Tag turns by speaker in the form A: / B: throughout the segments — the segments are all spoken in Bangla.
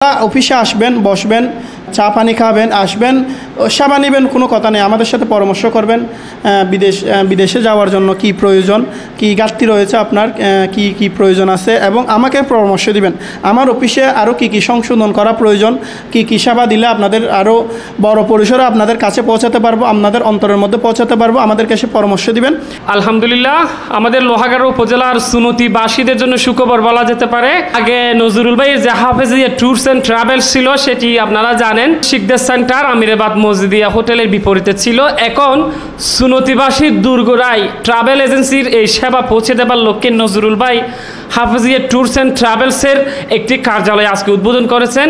A: অফিসে আসবেন, বসবেন, চা পানি খাবেন, আসবেন, সেবা নেবেন, কোনো কথা নেই। আমাদের সাথে পরামর্শ করবেন বিদেশে যাওয়ার জন্য কি প্রয়োজন, কি ঘাটতি রয়েছে আপনার, কি প্রয়োজন আছে, এবং আমাকে পরামর্শ দিবেন। আমার অফিসে আরও কি সংশোধন করা প্রয়োজন, কি সেবা দিলে আপনাদের আরও বড় পরিসরে আপনাদের কাছে পৌঁছাতে পারবো, আপনাদের অন্তরের মধ্যে পৌঁছাতে পারবো, আমাদের কাছে পরামর্শ দিবেন।
B: আলহামদুলিল্লাহ, আমাদের লোহাগাড়া উপজেলার সুনতিবাসীদের জন্য সুখবর বলা যেতে পারে। আগে নজরুল ভাইয়ের যে হাফেজিয়া ট্যুরস অ্যান্ড ট্রাভেলস ছিল, সেটি আপনারা জানেন শিকদার সেন্টার আমিরাবাদ মসজিদিয়া হোটেলের বিপরীতে ছিল। এখন সুনতিবাসীর দুর্গরায় ট্রাভেল এজেন্সির এই সেবা পৌঁছে দেবার লক্ষ্যে নজরুল ভাই হাফেজিয়া ট্যুরস অ্যান্ড ট্রাভেলসের একটি কার্যালয় আজকে উদ্বোধন করেছেন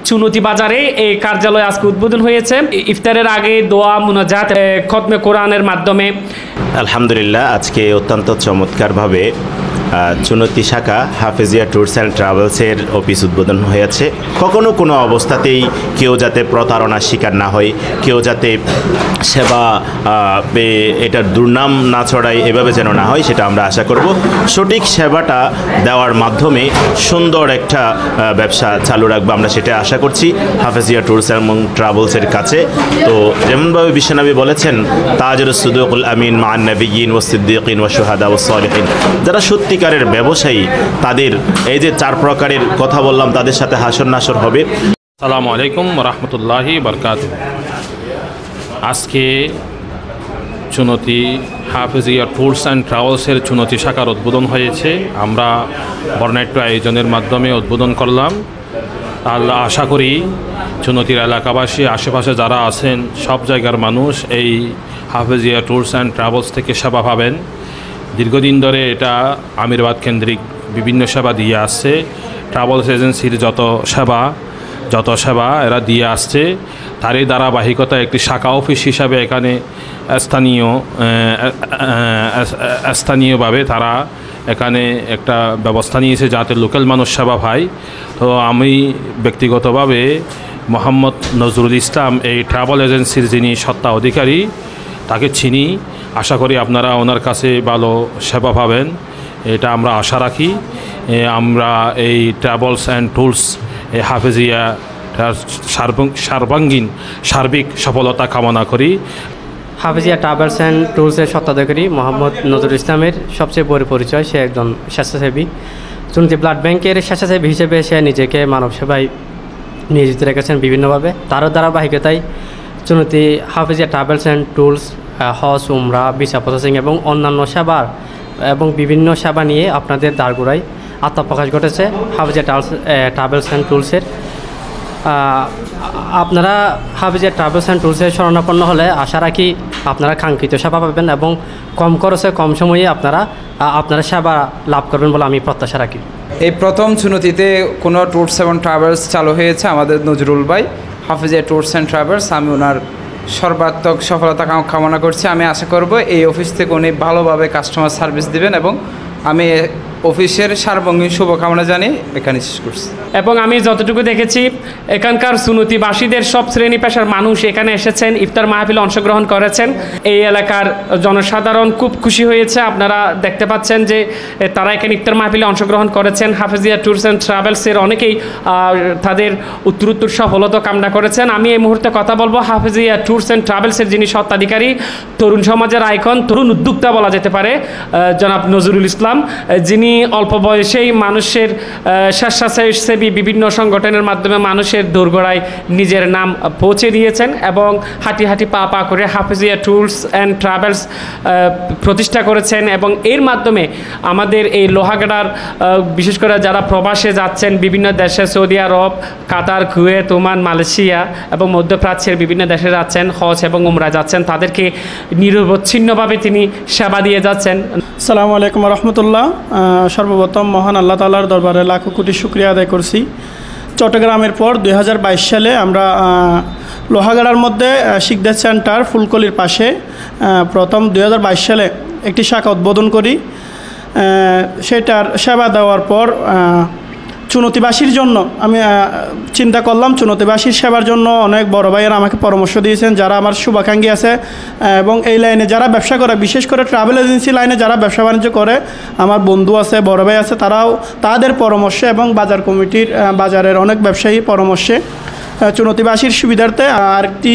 B: চুনতি বাজারে এই কার্যালয় আজকে উদ্বোধন হয়েছে। ইফতারের আগে দোয়া মুনাজাত খতমে কোরআনের মাধ্যমে
C: আলহামদুলিল্লাহ আজকে অত্যন্ত চমৎকারভাবে চুনতি শাখা হাফেজিয়া ট্যুরস অ্যান্ড ট্রাভেলসের অফিস উদ্বোধন হয়েছে। কখনো কোনো অবস্থাতেই কেউ যাতে প্রতারণার শিকার না হয়, কেউ যাতে সেবা এটার দুর্নাম না ছড়ায়, এভাবে যেন না হয়, সেটা আমরা আশা করব। সঠিক সেবাটা দেওয়ার মাধ্যমে সুন্দর একটা ব্যবসা চালু রাখবো, আমরা সেটা আশা করছি হাফেজিয়া ট্যুরস এবং ট্রাভেলসের কাছে। তো যেমনভাবে বিশ্বনবী বলেছেন, তাজরুস সুদুকুল আমিন মান নবিয়্যিন ওয়াস সিদ্দীকিন ওয়াশ শুহাদা ওয়াস সালিহিন, যারা সত্যিকারের ব্যবসায়ী তাদের এই যে 4 প্রকারের কথা বললাম, তাদের সাথে হাসর নাসর হবে।
D: আসসালামু আলাইকুম রহমতুল্লাহি বারকাতুহু। আজকে চুনতি হাফেজিয়া ট্যুরস অ্যান্ড ট্রাভেলসের চুনতি শাখার উদ্বোধন হয়েছে। আমরা বর্ণাঢ্য আয়োজনের মাধ্যমে উদ্বোধন করলাম। আল্লাহ আশা করি চুনতির এলাকাবাসী, আশেপাশে যারা আছেন, সব জায়গার মানুষ এই হাফেজিয়া ট্যুরস অ্যান্ড ট্রাভেলস থেকে সেবা পাবেন। দীর্ঘদিন ধরে এটা আমিরাবাদ কেন্দ্রিক বিভিন্ন সেবা দিয়ে আসছে। ট্রাভেলস এজেন্সির যত সেবা এরা দিয়ে আসছে, তারই ধারাবাহিকতা একটি শাখা অফিস হিসাবে এখানে স্থানীয়ভাবে তারা এখানে একটা ব্যবস্থা নিয়েছে যাতে লোকাল মানুষ সেবা পায়। তো আমি ব্যক্তিগতভাবে মোহাম্মদ নজরুল ইসলাম, এই ট্রাভেল এজেন্সির যিনি সত্তা অধিকারী, তাকে চিনি। আশা করি আপনারা ওনার কাছে ভালো সেবা পাবেন, এটা আমরা আশা রাখি। আমরা এই ট্রাভেলস অ্যান্ড ট্যুরস এই হাফেজিয়া সার্বিক সফলতা কামনা করি।
E: হাফেজিয়া ট্রাভেলস অ্যান্ড ট্যুরসের স্বত্বাধিকারী মোহাম্মদ নজরুল ইসলামের সবচেয়ে বড় পরিচয়, সে একজন স্বেচ্ছাসেবী। চুনতি ব্লাড ব্যাংকের স্বেচ্ছাসেবী হিসেবে সে নিজেকে মানব সেবায় নিয়োজিত রেখেছেন বিভিন্নভাবে। তারও ধারাবাহিকতায় Chunati Hafezia travels and tours হজ, উমরা, ভিসা প্রসেসিং এবং অন্যান্য সেবার এবং বিভিন্ন সেবা নিয়ে আপনাদের দ্বারগোড়ায় আত্মপ্রকাশ ঘটেছে হাফেজিয়া ট্রাভেলস অ্যান্ড ট্যুরসের। আপনারা হাফেজিয়া ট্রাভেলস অ্যান্ড ট্যুরসের শরণাপন্ন হলে আশা রাখি আপনারা কাঙ্ক্ষিত সেবা পাবেন এবং কম খরচে কম সময়ে আপনারা সেবা লাভ করবেন বলে আমি প্রত্যাশা রাখি।
F: এই প্রথম চুনতিতে কোনো ট্যুরস এবং ট্রাভেলস চালু হয়েছে আমাদের নজরুল ভাই হাফেজিয়া ট্যুরস অ্যান্ড ট্রাভেলস। আমি ওনার সর্বাত্মক সফলতা কামনা করছি। আমি আশা করব এই অফিস থেকে উনি ভালোভাবে কাস্টমার সার্ভিস দিবেন, এবং আমি অফিসের সার্বঙ্গীন শুভকামনা জানিয়ে এখানে শেষ করছি।
B: এবং আমি যতটুকু দেখেছি, এখানকার সুনতিবাসীদের সব শ্রেণী পেশার মানুষ এখানে এসেছেন, ইফতার মাহফিলে অংশগ্রহণ করেছেন। এই এলাকার জনসাধারণ খুব খুশি হয়েছে। আপনারা দেখতে পাচ্ছেন যে তারা এখানে ইফতার মাহফিলে অংশগ্রহণ করেছেন। হাফেজিয়া ট্যুরস অ্যান্ড ট্রাভেলসের অনেকেই তাদের উত্তরোত্তর সফলতা কামনা করেছেন। আমি এই মুহূর্তে কথা বলবো হাফেজিয়া ট্যুরস অ্যান্ড ট্রাভেলসের যিনি স্বত্বাধিকারী, তরুণ সমাজের আইকন, তরুণ উদ্যোক্তা বলা যেতে পারে, জনাব নজরুল ইসলাম, যিনি অল্প বয়সেই মানুষের স্বেচ্ছাসেবী বিভিন্ন সংগঠনের মাধ্যমে মানুষের দোরগোড়ায় নিজের নাম পৌঁছে দিয়েছেন এবং হাঁটি হাঁটি পা করে হাফেজিয়া ট্যুরস অ্যান্ড ট্রাভেলস প্রতিষ্ঠা করেছেন। এবং এর মাধ্যমে আমাদের এই লোহাগাড়ার বিশেষ করে যারা প্রবাসে যাচ্ছেন বিভিন্ন দেশে, সৌদি আরব, কাতার, কুয়েত, ওমান, মালয়েশিয়া এবং মধ্যপ্রাচ্যের বিভিন্ন দেশে যাচ্ছেন, হজ এবং উমরা যাচ্ছেন, তাদেরকে নিরবচ্ছিন্নভাবে তিনি সেবা দিয়ে যাচ্ছেন।
A: আসসালামু আলাইকুম রহমতুল্লাহ। সর্বপ্রথম মহান আল্লাহ তাআলার দরবারে লাখো কোটি শুকরিয়া আদায় করছি। চট্টগ্রামের পর 2022 সালে আমরা লোহাগাড়ার মধ্যে শিকদার সেন্টার ফুলকলির পাশে প্রথম 2022 সালে একটি শাখা উদ্বোধন করি। সেটার সেবা দেওয়ার পর চুনতিবাসীর জন্য আমি চিন্তা করলাম চুনতিবাসীর সেবার জন্য অনেক বড় ভাইয়েরা আমাকে পরামর্শ দিয়েছেন, যারা আমার শুভাকাঙ্ক্ষী আছে এবং এই লাইনে যারা ব্যবসা করে, বিশেষ করে ট্রাভেল এজেন্সি লাইনে যারা ব্যবসা বাণিজ্য করে, আমার বন্ধু আছে, বড় ভাই আছে, তারাও তাদের পরামর্শে এবং বাজার কমিটির বাজারের অনেক ব্যবসায়ী পরামর্শে চুনতিবাসীর সুবিধার্থে আরেকটি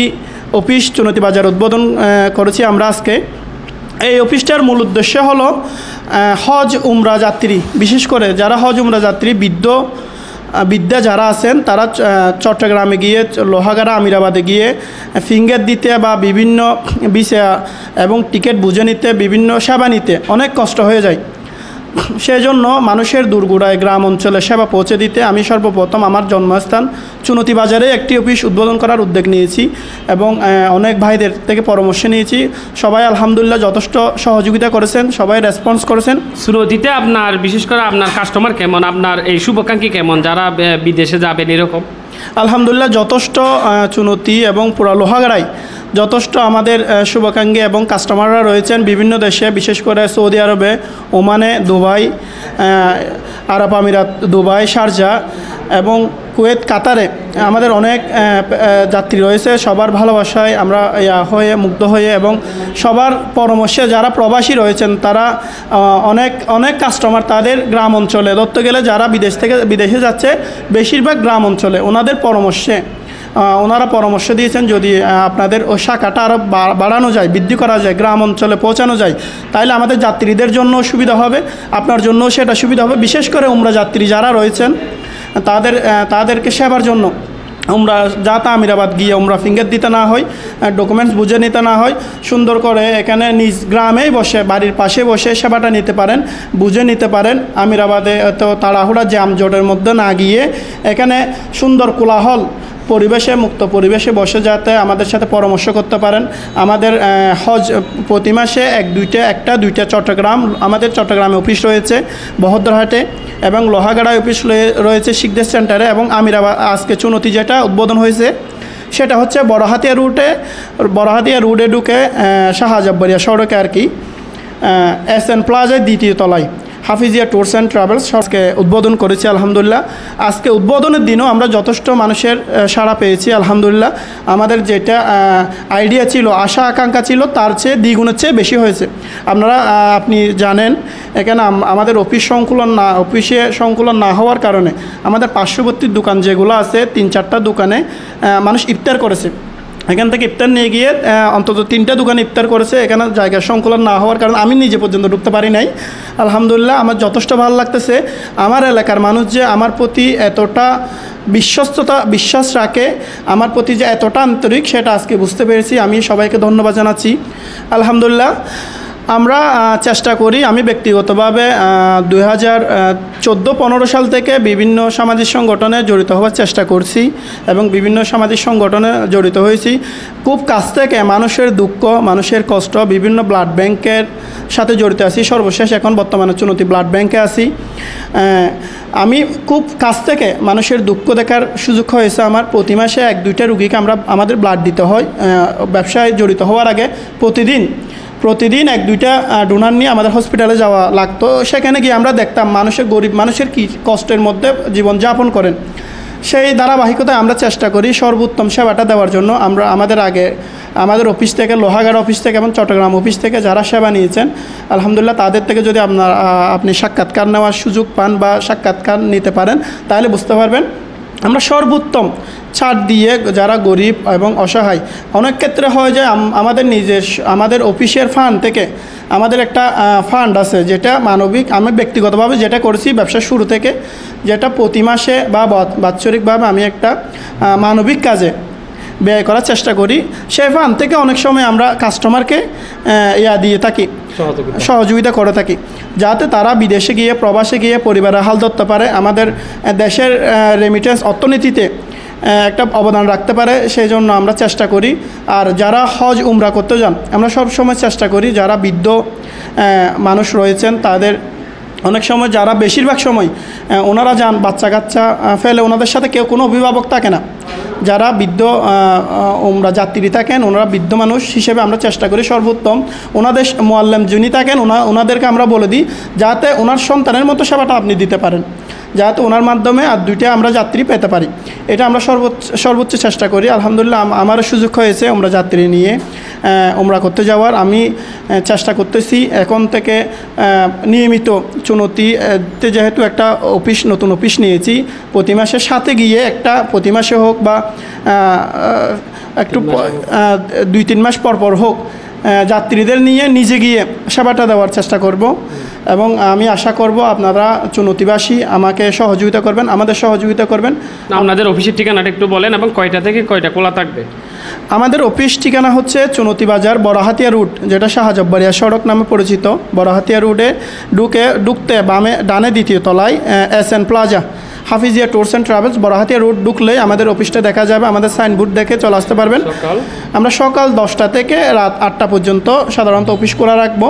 A: অফিস চুনতি বাজার উদ্বোধন করেছি আমরা আজকে। এই অফিসটার মূল উদ্দেশ্য হলো হজ উমরা যাত্রী, বিশেষ করে যারা হজ উমরা যাত্রী বিদ্যা যারা আছেন তারা চট্টগ্রামে গিয়ে, লোহাগাড়া, আমিরাবাদে গিয়ে ফিঙ্গার দিতে বা বিভিন্ন ভিসা এবং টিকিট বুঝে নিতে, বিভিন্ন সেবা নিতে অনেক কষ্ট হয়ে যায়। সেজন্য মানুষের দূরগোড়ায় গ্রাম অঞ্চলে সেবা পৌঁছে দিতে আমি সর্বপ্রথম আমার জন্মস্থান চুনতি বাজারে একটি অফিস উদ্বোধন করার উদ্যোগ নিয়েছি এবং অনেক ভাইদের থেকে পরামর্শ নিয়েছি। সবাই আলহামদুলিল্লাহ যথেষ্ট সহযোগিতা করেছেন, সবাই রেসপন্স করেছেন।
B: চুনতিতে আপনার বিশেষ করে আপনার কাস্টমার কেমন, আপনার এই শুভাকাঙ্ক্ষী কেমন যারা বিদেশে যাবেন এরকম?
A: আলহামদুলিল্লাহ যথেষ্ট চুনতি এবং পুরা লোহাগাড়ায় যথেষ্ট আমাদের শুভাকাঙ্ক্ষী এবং কাস্টমাররা রয়েছেন বিভিন্ন দেশে, বিশেষ করে সৌদি আরবে, ওমানে, দুবাই, আরব আমিরাত, দুবাই, শারজা এবং কুয়েত, কাতারে আমাদের অনেক যাত্রী রয়েছে। সবার ভালোবাসায় আমরা মুগ্ধ হয়ে এবং সবার পরামর্শে যারা প্রবাসী রয়েছেন তারা অনেক কাস্টমার তাদের গ্রাম অঞ্চলে ধরতে গেলে যারা বিদেশে যাচ্ছে বেশিরভাগ গ্রাম অঞ্চলে ওনাদের পরামর্শে ওনারা পরামর্শ দিয়েছেন যদি আপনাদের ও শাখাটা আরও বাড়ানো যায়, বৃদ্ধি করা যায়, গ্রাম অঞ্চলে পৌঁছানো যায়, তাহলে আমাদের যাত্রীদের জন্য সুবিধা হবে, আপনার জন্যও সেটা সুবিধা হবে। বিশেষ করে উমরা যাত্রী যারা রয়েছেন তাদেরকে সেবার জন্য উমরা যাতে আমিরাবাদ গিয়ে উমরা ফিঙ্গার দিতে না হয়, ডকুমেন্টস বুঝে নিতে না হয়, সুন্দর করে এখানে নিজ গ্রামেই বসে, বাড়ির পাশে বসে সেবাটা নিতে পারেন, বুঝে নিতে পারেন। আমিরাবাদে তো তাড়াহুড়া জ্যামজটের মধ্যে না গিয়ে এখানে সুন্দর কোলাহল পরিবেশে, মুক্ত পরিবেশে বসে যাতে আমাদের সাথে পরামর্শ করতে পারেন। আমাদের হজ প্রতি মাসে একটা দুইটা চট্টগ্রাম, আমাদের চট্টগ্রামে অফিস রয়েছে, বহদ্রহাটে এবং লোহাগাড়ায় অফিস রয়েছে শিকদার সেন্টারে, এবং আমিরাবাদ আজকে চুনতি যেটা উদ্বোধন হয়েছে সেটা হচ্ছে বড়হাতিয়া রোডে ঢুকে শাহজাবরিয়া সড়কে আর কি, SN প্লাজায় দ্বিতীয় তলায় হাফিজিয়া ট্যুরস অ্যান্ড ট্রাভেলস আজকে উদ্বোধন করেছি আলহামদুলিল্লাহ। আজকে উদ্বোধনের দিনও আমরা যথেষ্ট মানুষের সাড়া পেয়েছি আলহামদুলিল্লাহ। আমাদের যেটা আইডিয়া ছিল, আশা আকাঙ্ক্ষা ছিল, তার চেয়ে দ্বিগুণের চেয়ে বেশি হয়েছে। আপনি জানেন এখানে আমাদের অফিসে সংকুলন না হওয়ার কারণে আমাদের পার্শ্ববর্তী দোকান যেগুলো আছে 3-4টা দোকানে মানুষ ইফতার করেছে। এখান থেকে ইফতার নিয়ে গিয়ে অন্তত 3টা দোকানে ইফতার করেছে। এখানে জায়গার সংকুলন না হওয়ার কারণে আমি নিজে পর্যন্ত ঢুকতে পারি নাই। আলহামদুলিল্লাহ আমার যথেষ্ট ভালো লাগতেছে। আমার এলাকার মানুষ যে আমার প্রতি এতটা বিশ্বাস রাখে, আমার প্রতি যে এতটা আন্তরিক, সেটা আজকে বুঝতে পেরেছি। আমি সবাইকে ধন্যবাদ জানাচ্ছি আলহামদুলিল্লাহ। আমরা চেষ্টা করি, আমি ব্যক্তিগতভাবে 2014-15 সাল থেকে বিভিন্ন সামাজিক সংগঠনে জড়িত হওয়ার চেষ্টা করছি এবং বিভিন্ন সামাজিক সংগঠনে জড়িত হয়েছি। খুব কাছ থেকে মানুষের দুঃখ, মানুষের কষ্ট, বিভিন্ন ব্লাড ব্যাংকের সাথে জড়িত আছি। সর্বশেষ এখন বর্তমানে চুনতি ব্লাড ব্যাংকে আছি। আমি খুব কাছ থেকে মানুষের দুঃখ দেখার সুযোগ হয়েছে আমার। প্রতি মাসে 1-2টা রুগীকে আমাদের ব্লাড দিতে হয়। ব্যবসায় জড়িত হওয়ার আগে প্রতিদিন 1-2টা ডোনার নিয়ে আমাদের হসপিটালে যাওয়া লাগতো। সেখানে গিয়ে আমরা দেখতাম গরিব মানুষের কী কষ্টের মধ্যে জীবনযাপন করেন। সেই ধারাবাহিকতায় আমরা চেষ্টা করি সর্বোত্তম সেবাটা দেওয়ার জন্য। আমাদের অফিস থেকে, লোহাগাড়া অফিস থেকে এবং চট্টগ্রাম অফিস থেকে যারা সেবা নিয়েছেন আলহামদুলিল্লাহ, তাদের থেকে যদি আপনি সাক্ষাৎকার নেওয়ার সুযোগ পান বা সাক্ষাৎকার নিতে পারেন, তাহলে বুঝতে পারবেন আমরা সর্বোত্তম ছাড় দিয়ে যারা গরিব এবং অসহায়, অনেক ক্ষেত্রে হয় যে আমাদের অফিসের ফান্ড থেকে আমাদের একটা ফান্ড আছে যেটা মানবিক, আমি ব্যক্তিগতভাবে যেটা করেছি ব্যবসার শুরু থেকে, যেটা প্রতি মাসে বা বাৎসরিকভাবে আমি একটা মানবিক কাজে ব্যয় করার চেষ্টা করি। সেই ফান্ড থেকে অনেক সময় আমরা কাস্টমারকে দিয়ে থাকি, সহযোগিতা করে থাকি, যাতে তারা বিদেশে গিয়ে, প্রবাসে গিয়ে পরিবারের হাল ধরতে পারে, আমাদের দেশের রেমিটেন্স অর্থনীতিতে একটা অবদান রাখতে পারে। সেই জন্য আমরা চেষ্টা করি। আর যারা হজ উমরা করতে যান, আমরা সব সময় চেষ্টা করি যারা বৃদ্ধ মানুষ রয়েছেন তাদের, অনেক সময় যারা বেশিরভাগ সময় ওনারা যান বাচ্চা কাচ্চা ফেলে, ওনাদের সাথে কোনো অভিভাবক থাকে না। যারা বৃদ্ধ উমরা যাত্রী থাকেন, ওনারা বৃদ্ধ মানুষ হিসেবে আমরা চেষ্টা করি সর্বোত্তম ওনাদের মোয়াল্লেম যিনি থাকেন ওনাদেরকে আমরা বলে দিই যাতে ওনার সন্তানের মতো সেবাটা আপনি দিতে পারেন, যাতে ওনার মাধ্যমে আর 2টা আমরা যাত্রী পেতে পারি। এটা আমরা সর্বোচ্চ চেষ্টা করি। আলহামদুলিল্লাহ আমারও সুযোগ হয়েছে ওমরা যাত্রী নিয়ে ওমরা করতে যাওয়ার। আমি চেষ্টা করতেছি এখন থেকে নিয়মিত চুনতিতে যেহেতু একটা নতুন অফিস নিয়েছি, প্রতি মাসের সাথে গিয়ে প্রতি মাসে হোক বা একটু 2-3 মাস পর হোক যাত্রীদের নিয়ে নিজে গিয়ে সেবাটা দেওয়ার চেষ্টা করব। এবং আমি আশা করব আপনারা চুনতিবাসী আমাকে সহযোগিতা করবেন, আমাদের সহযোগিতা করবেন।
B: আপনাদের অফিসের ঠিকানাটা একটু বলেন এবং কয়টা থেকে কয়টা খোলা থাকবে?
A: আমাদের অফিস ঠিকানা হচ্ছে চুনতি বাজার বড়হাতিয়া রুট, যেটা শাহজাব্বারিয়া সড়ক নামে পরিচিত। বড়হাতিয়া রুটে ঢুকতে বামে ডানে 2য় তলায় SN plaza Hafizia tours and travels Barahatia route ঢুকলে আমাদের অফিসটা দেখা যাবে। আমাদের সাইনবোর্ড দেখে চলে আসতে পারবেন। আমরা সকাল 10টা থেকে রাত 8টা পর্যন্ত সাধারণত অফিস খোলা রাখবো।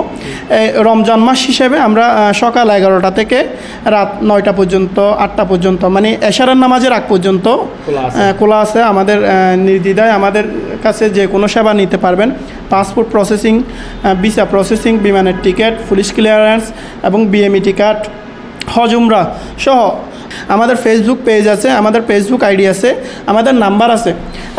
A: রমজান মাস হিসেবে আমরা সকাল 11টা থেকে রাত 9টা পর্যন্ত 8টা পর্যন্ত মানে এশারের নামাজের আগ পর্যন্ত খোলা আছে। আমাদের নির্দ্বিধায় আমাদের কাছে যে কোনো সেবা নিতে পারবেন। পাসপোর্ট প্রসেসিং, ভিসা প্রসেসিং, বিমানের টিকিট, পুলিশ ক্লিয়ারেন্স এবং BME কার্ড, হজ উমরা সহ। আমাদের ফেসবুক পেজ আছে, আমাদের ফেসবুক আইডি আছে, আমাদের নাম্বার আছে।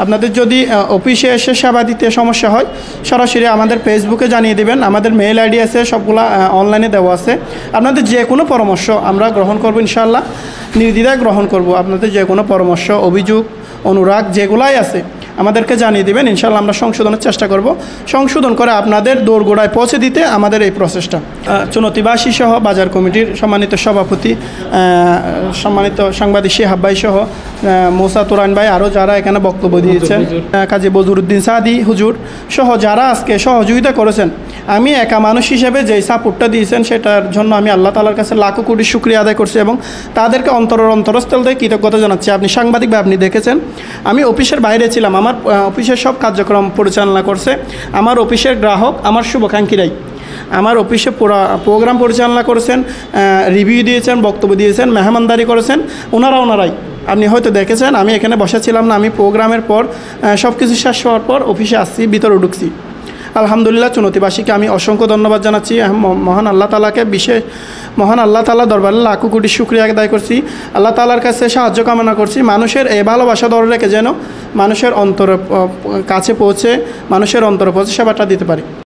A: আপনাদের যদি অফিসে এসে সেবা দিতে সমস্যা হয় সরাসরি আমাদের ফেসবুকে জানিয়ে দেবেন। আমাদের মেইল আইডি আছে, সবগুলা অনলাইনে দেওয়া আছে। আপনাদের যে কোনো পরামর্শ আমরা গ্রহণ করব, ইনশাআল্লাহ নির্দ্বিধায় গ্রহণ করব। আপনাদের যে কোনো পরামর্শ, অভিযোগ, অনুরাগ যেগুলাই আছে আমাদেরকে জানিয়ে দেবেন। ইনশাআল্লাহ আমরা সংশোধনের চেষ্টা করব। সংশোধন করে আপনাদের দোরগোড়ায় পৌঁছে দিতে আমাদের এই প্রচেষ্টা। চুনতিবাসী সহ বাজার কমিটির সম্মানিত সভাপতি, সম্মানিত সাংবাদিক শিহাব ভাই সহ মোসা তুরান ভাই, আরও যারা এখানে বক্তব্য দিয়েছেন, কাজী বজরুদ্দিন সাদি হুজুর সহ যারা আজকে সহযোগিতা করেছেন, আমি একা মানুষ হিসেবে যেই সাপোর্টটা দিয়েছেন সেটার জন্য আমি আল্লাহ তাআলার কাছে লাখো কোটি শুকরিয়া আদায় করছি এবং তাদেরকে অন্তরস্থল থেকে কৃতজ্ঞতা জানাচ্ছি। আপনি সাংবাদিক বা আপনি দেখেছেন আমি অফিসের বাইরে ছিলাম, আমার অফিসের সব কার্যক্রম পরিচালনা করছে আমার অফিসের গ্রাহক, আমার শুভাকাঙ্ক্ষীরাই। আমার অফিসে পুরো প্রোগ্রাম পরিচালনা করেছেন, রিভিউ দিয়েছেন, বক্তব্য দিয়েছেন, মেহমানদারি করেছেন ওনারাই। আপনি হয়তো দেখেছেন আমি এখানে বসেছিলাম না, আমি প্রোগ্রামের পর সব কিছু শেষ হওয়ার পর অফিসে আসছি, ভিতরে ঢুকছি। আলহামদুলিল্লাহ চুনতিবাসীকে আমি অসংখ্য ধন্যবাদ জানাচ্ছি। মহান আল্লাহ তাআলাকে মহান আল্লাহ তাআলা দরবারে লাখো কোটি শুকরিয়া আদায় করছি। আল্লাহ তাআলার কাছে সাহায্য কামনা করছি মানুষের এই ভালোবাসা ধরে রেখে যেন মানুষের কাছে পৌঁছে মানুষের অন্তরে পৌঁছে সেবাটা দিতে পারি।